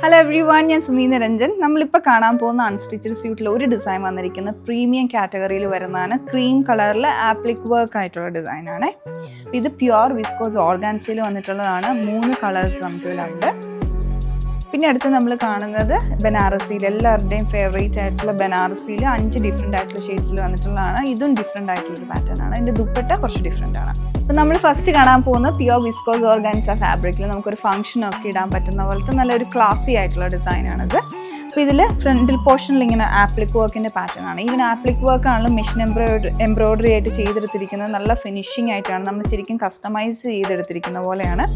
Hello every one, ഞാൻ സുമീന രഞ്ജൻ. നമ്മളിപ്പോൾ കാണാൻ പോകുന്ന അൺസ്റ്റിച്ചഡ് സ്യൂട്ടിൽ ഒരു ഡിസൈൻ വന്നിരിക്കുന്ന പ്രീമിയം കാറ്റഗറിയിൽ വരുന്നതാണ്. ക്രീം കളറിൽ ആപ്ലിക് വർക്ക് ആയിട്ടുള്ള ഡിസൈനാണ്. ഇത് പ്യുവർ വിസ്കോസ് ഓർഗാൻസയിൽ വന്നിട്ടുള്ളതാണ്. 3 കളേഴ്സ് നമുക്കിതിലുണ്ട്. പിന്നെ അടുത്ത് നമ്മൾ കാണുന്നത് ബനാറസിയിൽ, എല്ലാവരുടെയും ഫേവറേറ്റ് ആയിട്ടുള്ള ബനാറസിയിൽ 5 ഡിഫറെൻ്റ് ആയിട്ടുള്ള ഷെയ്ഡ്സിൽ വന്നിട്ടുള്ളതാണ്. ഇതും ഡിഫറെൻ്റ് ആയിട്ടുള്ളൊരു പാറ്റേൺ ആണ്. ഇതിൻ്റെ ദുപ്പട്ട കുറച്ച് ഡിഫറെൻ്റ് ആണ്. അപ്പോൾ നമ്മൾ ഫസ്റ്റ് കാണാൻ പോകുന്ന പ്യുവർ വിസ്കോസ് ഓർഗാൻസ ഫാബ്രിക്കിൽ നമുക്കൊരു ഫംഗ്ഷനൊക്കെ ഇടാൻ പറ്റുന്ന പോലത്തെ നല്ലൊരു ക്ലാസി ആയിട്ടുള്ള ഡിസൈനാണിത്. അപ്പോൾ ഇതിൽ ഫ്രണ്ടിൽ പോർഷനിൽ ഇങ്ങനെ ആപ്ലിക് വർക്കിൻ്റെ പാറ്റേൺ ആണ്. ഈവൻ ആപ്ലിക് വർക്ക് ആണെങ്കിലും മെഷീൻ എംബ്രോയിഡറി ആയിട്ട് ചെയ്തെടുത്തിരിക്കുന്നത് നല്ല ഫിനിഷിംഗ് ആയിട്ടാണ്. നമ്മൾ ശരിക്കും കസ്റ്റമൈസ് ചെയ്തെടുത്തിരിക്കുന്ന പോലെയാണ്.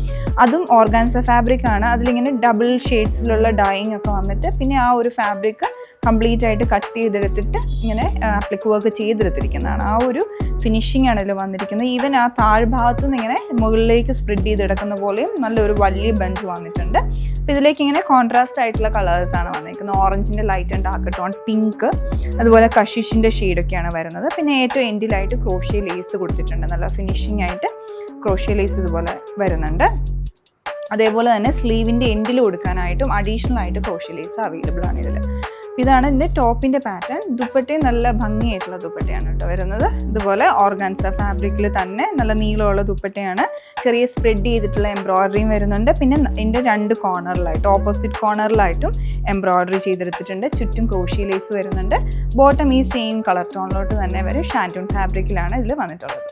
അതും ഓർഗാൻസ ഫാബ്രിക് ആണ്. അതിലിങ്ങനെ ഡബിൾ ഷെയ്ഡ്സിലുള്ള ഡൈയിങ് ഒക്കെ വന്നിട്ട് പിന്നെ ആ ഒരു ഫാബ്രിക് കംപ്ലീറ്റ് ആയിട്ട് കട്ട് ചെയ്തെടുത്തിട്ട് ഇങ്ങനെ ആപ്ലിക് വർക്ക് ചെയ്തെടുത്തിരിക്കുന്നതാണ്. ആ ഒരു ഫിനിഷിംഗ് ആണ് ഇതിൽ വന്നിരിക്കുന്നത്. ഈവൻ ആ താഴ്ഭാഗത്തു നിന്ന് ഇങ്ങനെ മുകളിലേക്ക് സ്പ്രെഡ് ചെയ്തെടുക്കുന്ന പോലെയും നല്ലൊരു വലിയ ബഞ്ച് വന്നിട്ടുണ്ട്. അപ്പോൾ ഇതിലേക്ക് ഇങ്ങനെ കോൺട്രാസ്റ്റ് ആയിട്ടുള്ള കളേഴ്സാണ് വന്നിരിക്കുന്നത്. ഓറഞ്ചിൻ്റെ light and dark tone, pink, അതുപോലെ കഷിഷിൻ്റെ ഷെയ്ഡൊക്കെയാണ് വരുന്നത്. പിന്നെ ഏറ്റവും എൻഡിലായിട്ട് ക്രോഷ്യ ലേസ് കൊടുത്തിട്ടുണ്ട്. നല്ല ഫിനിഷിംഗ് ആയിട്ട് ക്രോഷ്യ ലേസ് ഇതുപോലെ വരുന്നുണ്ട്. അതേപോലെ തന്നെ സ്ലീവിൻ്റെ എൻഡിൽ കൊടുക്കാനായിട്ടും അഡീഷണൽ ആയിട്ട് ക്രോഷ്യ ലേസ് അവൈലബിൾ ആണ് ഇതിൽ. ഇതാണ് ഇതിൻ്റെ ടോപ്പിൻ്റെ പാറ്റേൺ. ദുപ്പട്ടയും നല്ല ഭംഗിയായിട്ടുള്ള ദുപ്പട്ടയാണ് കേട്ടോ വരുന്നത്. ഇതുപോലെ ഓർഗാൻസ ഫാബ്രിക്കിൽ തന്നെ നല്ല നീളമുള്ള ദുപ്പട്ടയാണ്. ചെറിയ സ്പ്രെഡ് ചെയ്തിട്ടുള്ള എംബ്രോയിഡറിയും വരുന്നുണ്ട്. പിന്നെ ഇതിൻ്റെ 2 കോർണറിലായിട്ട്, ഓപ്പോസിറ്റ് കോർണറിലായിട്ടും എംബ്രോയിഡറി ചെയ്തെടുത്തിട്ടുണ്ട്. ചുറ്റും ക്രോഷ്യ ലേസ് വരുന്നുണ്ട്. ബോട്ടം ഈ സെയിം കളർ ടോണിലോട്ട് തന്നെ വരും. ഷാൻറ്റൂൺ ഫാബ്രിക്കിലാണ് ഇതിൽ വന്നിട്ടുള്ളത്.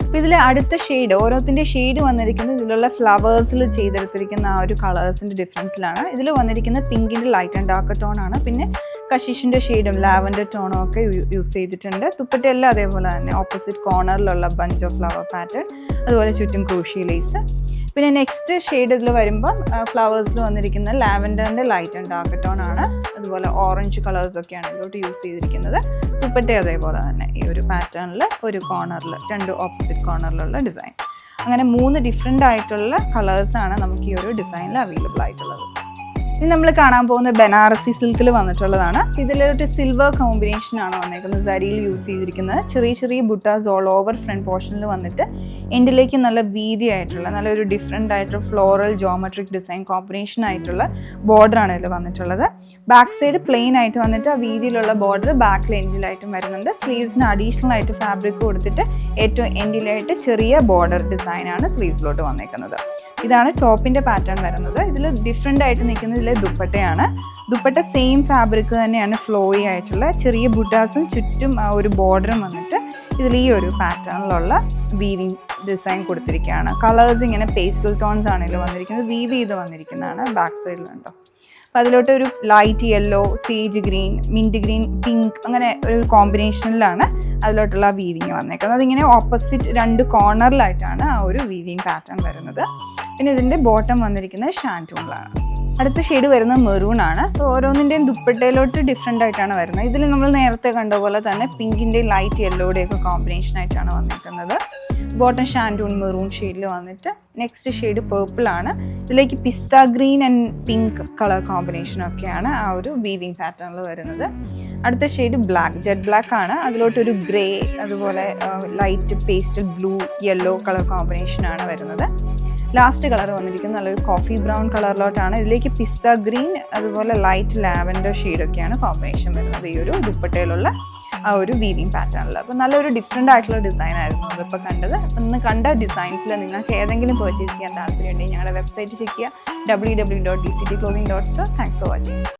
അപ്പോൾ ഇതിൽ അടുത്ത ഷെയ്ഡ്, ഓരോത്തിൻ്റെ ഷെയ്ഡ് വന്നിരിക്കുന്നത് ഇതിലുള്ള ഫ്ലവേഴ്സിൽ ചെയ്തെടുത്തിരിക്കുന്ന ആ ഒരു കളേഴ്സിൻ്റെ ഡിഫറൻസിലാണ്. ഇതിൽ വന്നിരിക്കുന്നത് പിങ്കിൻ്റെ ലൈറ്റ് ആൻഡ് ഡാർക്ക് ടോൺ ആണ്. പിന്നെ കഷിഷിൻ്റെ ഷെയ്ഡും ലാവൻഡർ ടോണും ഒക്കെ യൂസ് ചെയ്തിട്ടുണ്ട്. ദുപ്പട്ടയെല്ലാം അതേപോലെ തന്നെ ഓപ്പോസിറ്റ് കോർണറിലുള്ള ബഞ്ച് ഓഫ് ഫ്ലവർ പാറ്റേൺ, അതുപോലെ ചുറ്റും ക്രോഷ്യ ലേസ്. പിന്നെ നെക്സ്റ്റ് ഷെയ്ഡ് ഇതിൽ വരുമ്പം ഫ്ലവേഴ്സിൽ വന്നിരിക്കുന്ന ലാവൻഡറിൻ്റെ ലൈറ്റ് ആൻഡ് ഡാർക്ക് ടോൺ ആണ്. അതുപോലെ ഓറഞ്ച് കളേഴ്സൊക്കെയാണ് ഇതിലോട്ട് യൂസ് ചെയ്തിരിക്കുന്നത്. ദുപ്പട്ട അതേപോലെ തന്നെ ഈ ഒരു പാറ്റേണിൽ ഒരു കോർണറിൽ 2 ഓപ്പോസിറ്റ് കോർണറിലുള്ള ഡിസൈൻ. അങ്ങനെ 3 ഡിഫറെൻ്റ് ആയിട്ടുള്ള കളേഴ്സാണ് നമുക്ക് ഈ ഒരു ഡിസൈനിൽ അവൈലബിൾ ആയിട്ടുള്ളത്. ഇനി നമ്മൾ കാണാൻ പോകുന്ന ബനാറസി സിൽക്കിൽ വന്നിട്ടുള്ളതാണ്. ഇതിലൊരു സിൽവർ കോമ്പിനേഷനാണ് വന്നിരിക്കുന്നത്. സരിയിൽ യൂസ് ചെയ്തിരിക്കുന്നത്. ചെറിയ ചെറിയ ബുട്ടാസ് ഓൾ ഓവർ ഫ്രണ്ട് പോർഷനിൽ വന്നിട്ട് എൻഡിലേക്ക് നല്ല വീതി ആയിട്ടുള്ള നല്ലൊരു ഡിഫറെൻ്റ് ആയിട്ടുള്ള ഫ്ലോറൽ ജോമെട്രിക് ഡിസൈൻ കോമ്പിനേഷൻ ആയിട്ടുള്ള ബോർഡറാണ് ഇതിൽ വന്നിട്ടുള്ളത്. ബാക്ക് സൈഡ് പ്ലെയിൻ ആയിട്ട് വന്നിട്ട് ആ വീതിയിലുള്ള ബോർഡർ ബാക്കിൽ എൻഡിലായിട്ടും വരുന്നുണ്ട്. സ്ലീവ്സിന് അഡീഷണൽ ആയിട്ട് ഫാബ്രിക് കൊടുത്തിട്ട് ഏറ്റവും എൻഡിലായിട്ട് ചെറിയ ബോർഡർ ഡിസൈനാണ് സ്ലീവ്സിലോട്ട് വന്നിരിക്കുന്നത്. ഇതാണ് ടോപ്പിൻ്റെ പാറ്റേൺ വരുന്നത്. ഇതിൽ ഡിഫറെൻ്റ് ആയിട്ട് നിൽക്കുന്നത് ദുപ്പട്ടയാണ്. ദുപ്പട്ട സെയിം ഫാബ്രിക് തന്നെയാണ്, ഫ്ലോയി ആയിട്ടുള്ള ചെറിയ ബുട്ടാസും ചുറ്റും ആ ഒരു ബോർഡറും വന്നിട്ട് ഇതിൽ ഈ ഒരു പാറ്റേണിലുള്ള വീവിങ് ഡിസൈൻ കൊടുത്തിരിക്കുകയാണ്. കളേഴ്സ് ഇങ്ങനെ പേസ്റ്റൽ ടോൺസ് ആണ് ഇതിൽ വന്നിരിക്കുന്നത്. വീവ് ചെയ്ത് വന്നിരിക്കുന്നതാണ് ബാക്ക് സൈഡിലുണ്ടോ. അപ്പോൾ അതിലോട്ട് ഒരു light yellow, sage green, mint green, pink, അങ്ങനെ ഒരു കോമ്പിനേഷനിലാണ് അതിലോട്ടുള്ള വീവിങ് വന്നേക്കുന്നത്. അതിങ്ങനെ ഓപ്പോസിറ്റ് 2 കോർണറിലായിട്ടാണ് ആ ഒരു വീവിങ് പാറ്റേൺ വരുന്നത്. പിന്നെ ഇതിൻ്റെ ബോട്ടം വന്നിരിക്കുന്നത് ഷാൻറ്റൂണിലാണ്. അടുത്ത ഷെയ്ഡ് വരുന്നത് മെറൂൺ ആണ്. അപ്പോൾ ഓരോന്നിൻ്റെയും ദുപ്പട്ടയിലോട്ട് ഡിഫറെൻ്റ് ആയിട്ടാണ് വരുന്നത്. ഇതിൽ നമ്മൾ നേരത്തെ കണ്ട പോലെ തന്നെ പിങ്കിൻ്റെയും ലൈറ്റ് യെല്ലോയുടെയൊക്കെ കോമ്പിനേഷൻ ആയിട്ടാണ് വന്നിരിക്കുന്നത്. ബോട്ടം ഷാൻറ്റൂൺ മെറൂൺ ഷെയ്ഡിൽ വന്നിട്ട് നെക്സ്റ്റ് ഷെയ്ഡ് പേർപ്പിൾ ആണ്. ഇതിലേക്ക് pista green and pink colour കോമ്പിനേഷനൊക്കെയാണ് ആ ഒരു വീവിങ് പാറ്റേണിൽ വരുന്നത്. അടുത്ത ഷെയ്ഡ് ബ്ലാക്ക്, ജെറ്റ് ബ്ലാക്ക് ആണ്. അതിലോട്ടൊരു ഗ്രേ, അതുപോലെ light pastel blue, yellow colour കോമ്പിനേഷനാണ് വരുന്നത്. ലാസ്റ്റ് കളർ വന്നിരിക്കുന്നത് നല്ലൊരു കോഫി ബ്രൗൺ കളറിലോട്ടാണ്. ഇതിലേക്ക് പിസ്ത ഗ്രീൻ, അതുപോലെ ലൈറ്റ് ലാവൻഡർ ഷെയ്ഡൊക്കെയാണ് കോമ്പിനേഷൻ വരുന്നത് ഈ ഒരു ദുപ്പട്ടയിലുള്ള ആ ഒരു വീവിങ് പാറ്റേണിൽ. അപ്പോൾ നല്ലൊരു ഡിഫറെൻ്റ് ആയിട്ടുള്ള ഡിസൈൻ ആയിരുന്നു അതിപ്പോൾ കണ്ടത്. അപ്പം ഇന്ന് കണ്ട ഡിസൈൻസിൽ നിങ്ങൾക്ക് ഏതെങ്കിലും പർച്ചേസ് ചെയ്യാൻ താല്പര്യമുണ്ടെങ്കിൽ ഞങ്ങളുടെ വെബ്സൈറ്റ് ചെക്ക് ചെയ്യുക, www.dctclothing.store. Thanks for watching.